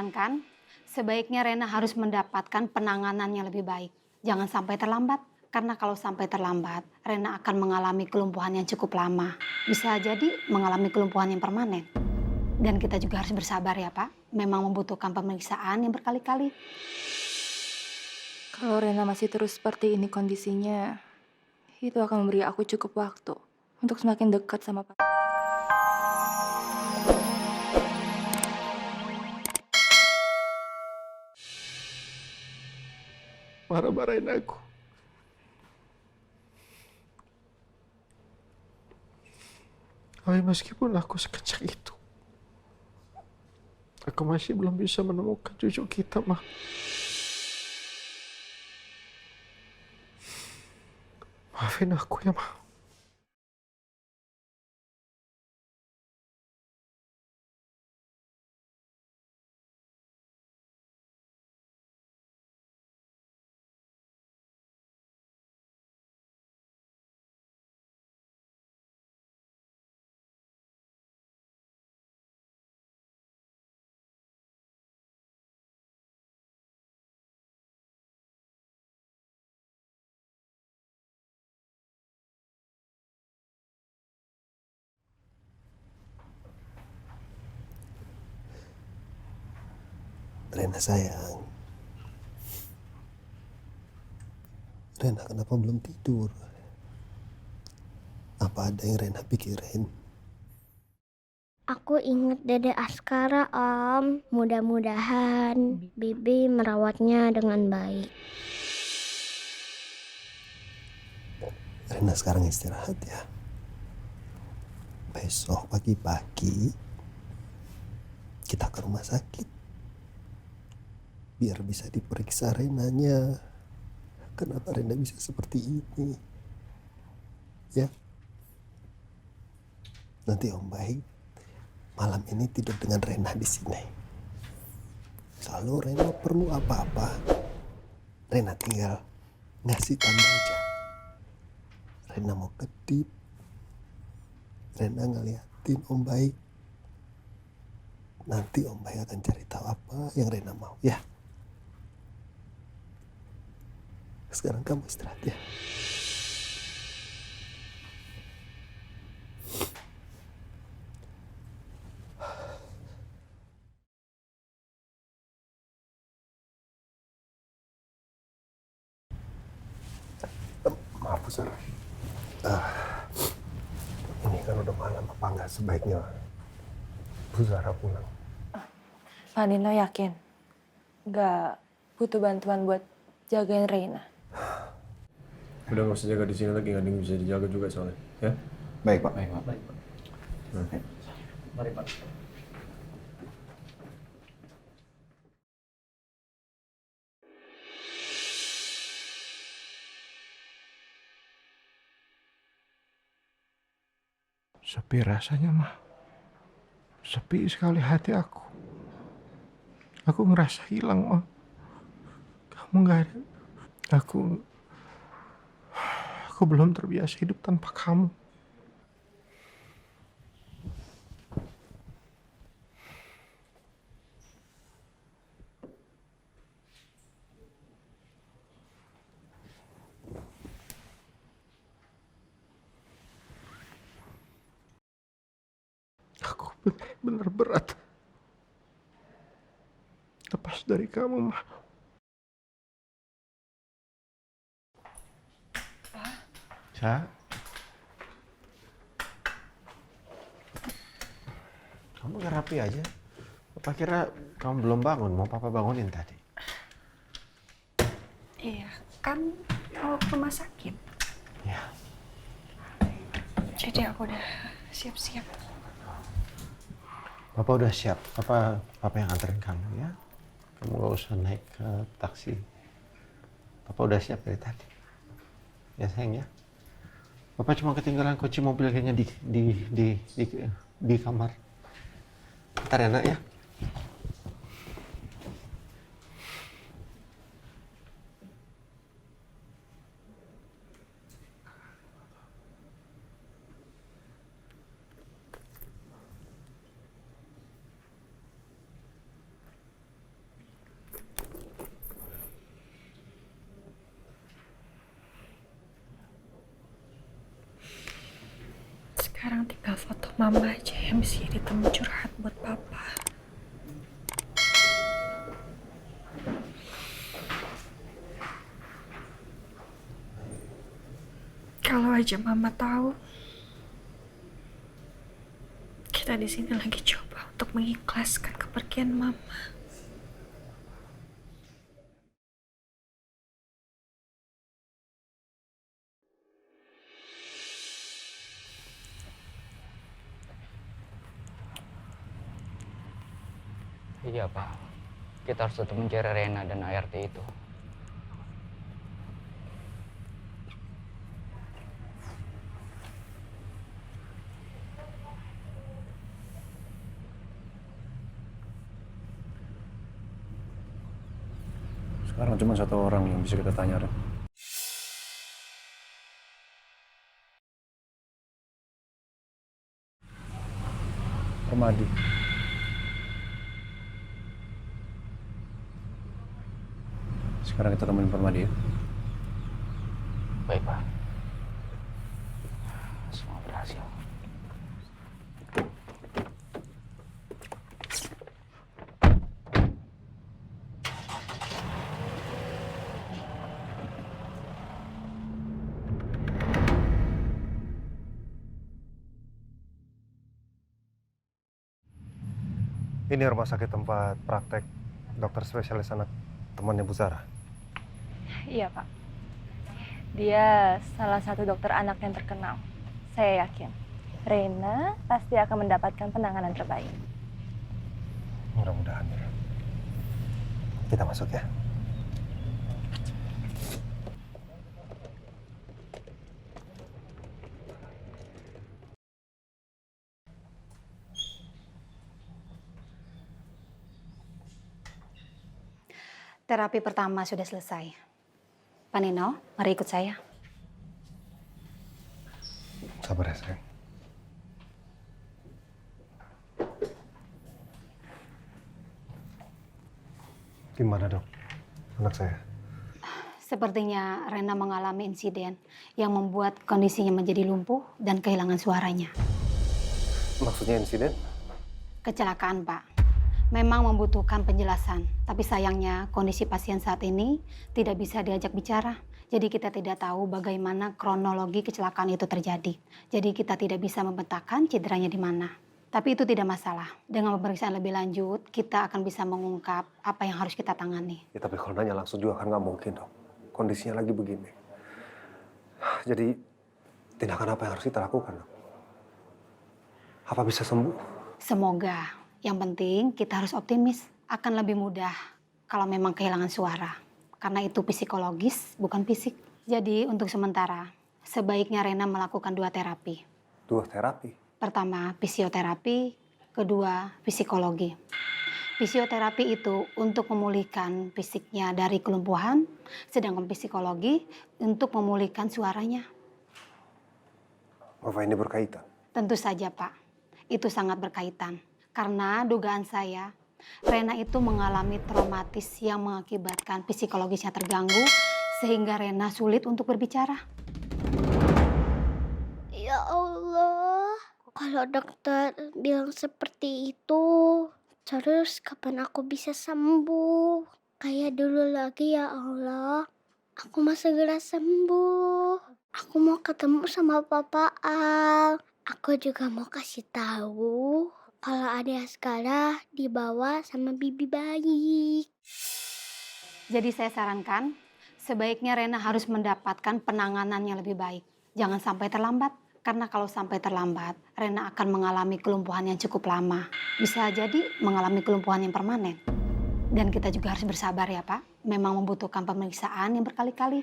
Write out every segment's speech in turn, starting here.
sarankan, sebaiknya Rena harus mendapatkan penanganan yang lebih baik. Jangan sampai terlambat, karena kalau sampai terlambat, Rena akan mengalami kelumpuhan yang cukup lama. Bisa jadi mengalami kelumpuhan yang permanen. Dan kita juga harus bersabar ya Pak, memang membutuhkan pemeriksaan yang berkali-kali. Kalau Rena masih terus seperti ini kondisinya, itu akan memberi aku cukup waktu untuk semakin dekat sama Pak. Marah-marahin aku. Tapi meskipun aku sekecil itu, aku masih belum bisa menemukan cucu kita, Ma. Maafin aku ya, Ma. Rena sayang. Rena kenapa belum tidur? Apa ada yang Rena pikirin? Aku ingat Dede Askara, Om. Mudah-mudahan Bibi merawatnya dengan baik. Rena sekarang istirahat ya. Besok pagi-pagi kita ke rumah sakit. Biar bisa diperiksa Renanya. Kenapa Rena bisa seperti ini? Ya. Nanti Om baik malam ini tidur dengan Rena di sini. Kalau Rena perlu apa-apa, Rena tinggal ngasih tanda aja. Rena mau kedip, Rena ngeliatin Om baik. Nanti Om baik akan cari tahu apa yang Rena mau, ya. Sekarang kamu istirahat ya. Maaf, Bu Sarah. Ini kan udah malam, apa nggak sebaiknya Bu Sarah pulang? Pak Nino yakin nggak butuh bantuan buat jagain Reina? Udah nggak usah jaga di sini lagi, nggak ada yang bisa dijaga juga soalnya, ya. Baik, Pak. Baik, Pak. Mari, Pak. Sepi rasanya, Ma. Sepi sekali hati aku. Aku ngerasa hilang, Ma. Kamu nggak ada. Aku belum terbiasa hidup tanpa kamu. Aku benar-benar berat lepas dari kamu, Ma. Sa, kamu nggak rapi aja. Papa kira kamu belum bangun, mau Papa bangunin tadi. Iya, kan mau ke rumah sakit. Ya, Jadi aku udah siap-siap. Papa udah siap. Papa yang anterin kamu ya. Kamu gak usah naik ke taksi. Papa udah siap dari tadi. Ya sayang ya. Papa cuma ketinggalan kunci mobil kayaknya di kamar. Ntar ya nak ya. Sekarang tinggal foto mama aja yang bisa jadi temen curhat buat papa. Kalau aja mama tahu, kita di sini lagi coba untuk mengikhlaskan kepergian mama. Iya Pak, kita harus tetap mencari Rena dan ART itu. Sekarang cuma satu orang yang bisa kita tanya, Ren. Permadi. Sekarang kita temuin Permadi ya. Baik Pak. Semua berhasil. Ini rumah sakit tempat praktek dokter spesialis anak temannya Bu Zara. Iya, Pak. Dia salah satu dokter anak yang terkenal. Saya yakin Reina pasti akan mendapatkan penanganan terbaik. Mudah-mudahan ya. Kita masuk ya. Terapi pertama sudah selesai. Pak Nino, mari ikut saya. Sabar ya sayang. Gimana dok, anak saya? Sepertinya Rena mengalami insiden yang membuat kondisinya menjadi lumpuh dan kehilangan suaranya. Maksudnya insiden? Kecelakaan, Pak. Memang membutuhkan penjelasan, tapi sayangnya kondisi pasien saat ini tidak bisa diajak bicara. Jadi kita tidak tahu bagaimana kronologi kecelakaan itu terjadi. Jadi kita tidak bisa memetakan cederanya di mana. Tapi itu tidak masalah. Dengan pemeriksaan lebih lanjut, kita akan bisa mengungkap apa yang harus kita tangani. Ya tapi kalau nanya langsung juga kan nggak mungkin dok. Kondisinya lagi begini. Jadi tindakan apa yang harus kita lakukan dok? Apa bisa sembuh? Semoga. Yang penting kita harus optimis. Akan lebih mudah kalau memang kehilangan suara. Karena itu psikologis, bukan fisik. Jadi untuk sementara, sebaiknya Rena melakukan 2 terapi. 2 terapi? Pertama, fisioterapi. Kedua, psikologi. Fisioterapi itu untuk memulihkan fisiknya dari kelumpuhan, sedangkan psikologi untuk memulihkan suaranya. Apa ini berkaitan? Tentu saja, Pak. Itu sangat berkaitan. Karena dugaan saya, Rena itu mengalami traumatis yang mengakibatkan psikologisnya terganggu, sehingga Rena sulit untuk berbicara. Ya Allah, kalau dokter bilang seperti itu, terus kapan aku bisa sembuh? Kayak dulu lagi ya Allah. Aku mau segera sembuh. Aku mau ketemu sama Papa Al. Aku juga mau kasih tahu kalau ada Askara dibawa sama bibi bayi. Jadi saya sarankan, sebaiknya Rena harus mendapatkan penanganan yang lebih baik. Jangan sampai terlambat, karena kalau sampai terlambat, Rena akan mengalami kelumpuhan yang cukup lama. Bisa jadi mengalami kelumpuhan yang permanen. Dan kita juga harus bersabar ya Pak, memang membutuhkan pemeriksaan yang berkali-kali.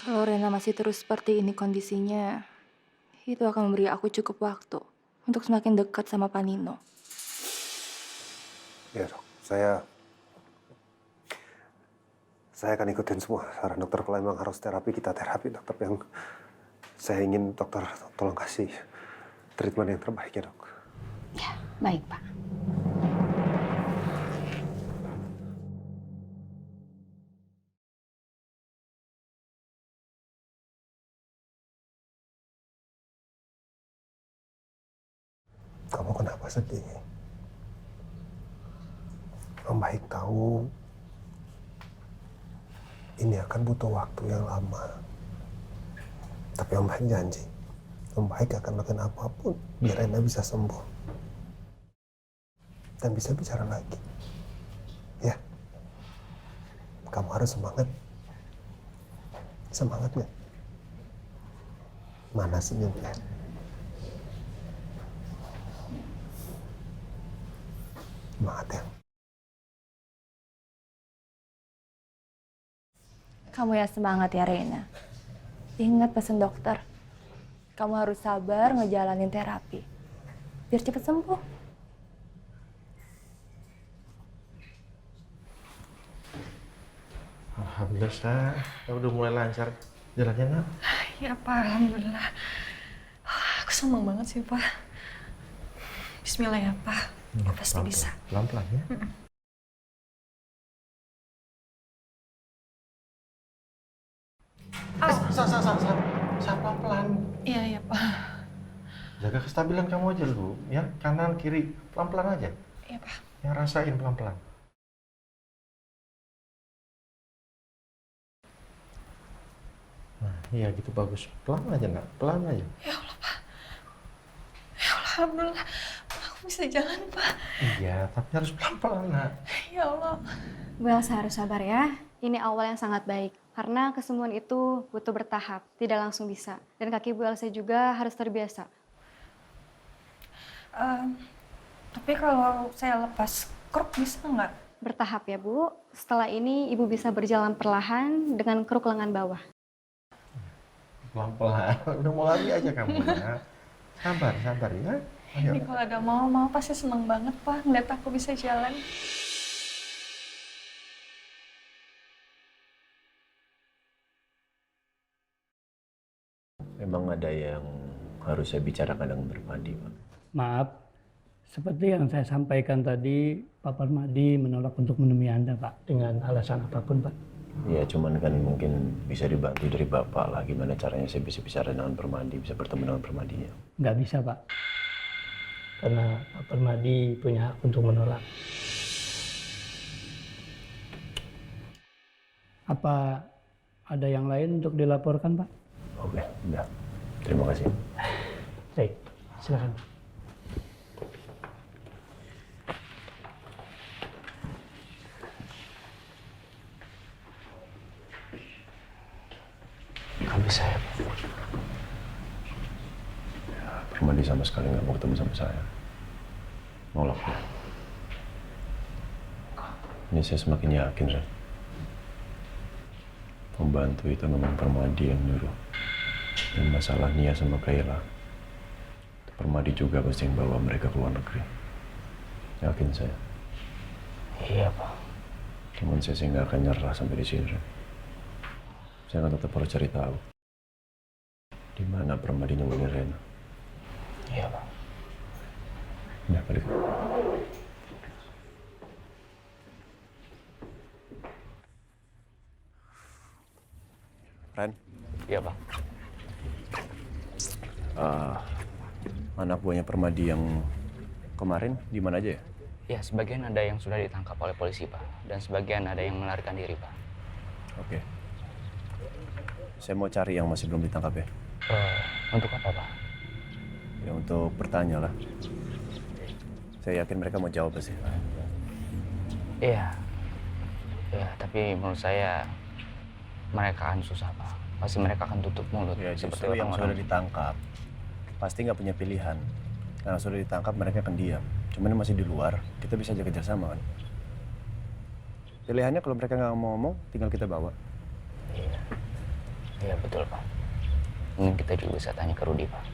Kalau Rena masih terus seperti ini kondisinya, itu akan memberi aku cukup waktu untuk semakin dekat sama Pak Nino. Ya dok, saya akan ikutin semua saran dokter. Kalau memang harus terapi, kita terapi dok. Tapi yang saya ingin dokter tolong kasih treatment yang terbaik ya dok. Ya, baik Pak. Papa sedih. Om Baik tahu ini akan butuh waktu yang lama. Tapi Om Baik janji, Om Baik akan lakukan apapun biar Rena bisa sembuh. Dan bisa bicara lagi. Ya. Kamu harus semangat. Semangatnya. Mana senyumnya? Semangat ya. Kamu ya semangat ya Reina. Ingat pesan dokter. Kamu harus sabar ngejalanin terapi. Biar cepat sembuh. Alhamdulillah, Sa. Ya udah mulai lancar jalannya, Nak. Ya Pak, alhamdulillah. Aku seneng banget sih Pak. Bismillah ya Pak. Aku pasti bisa. Pelan-pelan ya. Sa, pelan-pelan. Iya ya Pak. Jaga kestabilan kamu aja dulu, ya. Kanan, kiri, pelan-pelan aja. Iya Pak. Yang rasain pelan-pelan. Nah, iya gitu bagus. Pelan aja, Nak. Pelan aja. Ya Allah Pak. Ya Allah, alhamdulillah. Aku bisa jalan Pak. Iya, tapi harus pelan-pelan, Nak. Ya Allah. Bu Elsa harus sabar ya. Ini awal yang sangat baik. Karena kesembuhan itu butuh bertahap, tidak langsung bisa. Dan kaki Bu Elsa juga harus terbiasa. Tapi kalau saya lepas kruk bisa nggak? Bertahap ya Bu. Setelah ini Ibu bisa berjalan perlahan dengan kruk lengan bawah. Pelan-pelan. Udah mau lari aja kamu, Nak. Sabar, sabar ya. Ayo. Ini kalau ada mama pasti seneng banget Pak ngeliat aku bisa jalan. Memang ada yang harus saya bicarakan dengan Permadi, Pak. Maaf, seperti yang saya sampaikan tadi, Pak Permadi menolak untuk menemui Anda, Pak, dengan alasan apapun, Pak. Ya, cuman kan mungkin bisa dibantu dari Bapak lah. Gimana caranya saya bisa bicara dengan Permadi, bisa bertemu dengan Permadinya. Nggak bisa, Pak. Karena Pak Permadi punya hak untuk menolak. Apa ada yang lain untuk dilaporkan, Pak? Oke, udah. Terima kasih. Baik, silakan. Nggak bisa ya, Pak. Ya, Permadi sama sekali nggak mau ketemu sama saya. Nolak ya. Ini saya semakin yakin, Ren. Pembantu itu memang Permadi yang nyuruh. Dan masalah Nia sama Kayla, Permadi juga pasti yang bawa mereka ke luar negeri. Yakin saya. Iya, Pak. Cuman saya sih nggak akan nyerah sampai di sini, Ren. Saya akan tetap harus cari tahu di mana Permadi nyembunyi Rena. Iya, Pak. Ya, balik. Ren, Iya, Pak. anak buahnya Permadi yang kemarin di mana aja ya? Ya, sebagian ada yang sudah ditangkap oleh polisi, Pak. Dan sebagian ada yang melarikan diri, Pak. Oke. Saya mau cari yang masih belum ditangkap ya. Untuk apa, Pak? Ya untuk bertanya lah. Saya yakin mereka mau jawab pasti. Iya. Ya, tapi menurut saya mereka akan susah, Pak. Pasti mereka akan tutup mulut. Ya seperti justru yang orang-orang. sudah ditangkap pasti nggak punya pilihan. Karena sudah ditangkap mereka akan diam. Cuman ini masih di luar, kita bisa aja kerjasama kan. Pilihannya kalau mereka nggak mau ngomong, tinggal kita bawa. Iya. Iya, betul, Pak. Mungkin kita juga bisa tanya ke Rudy, Pak.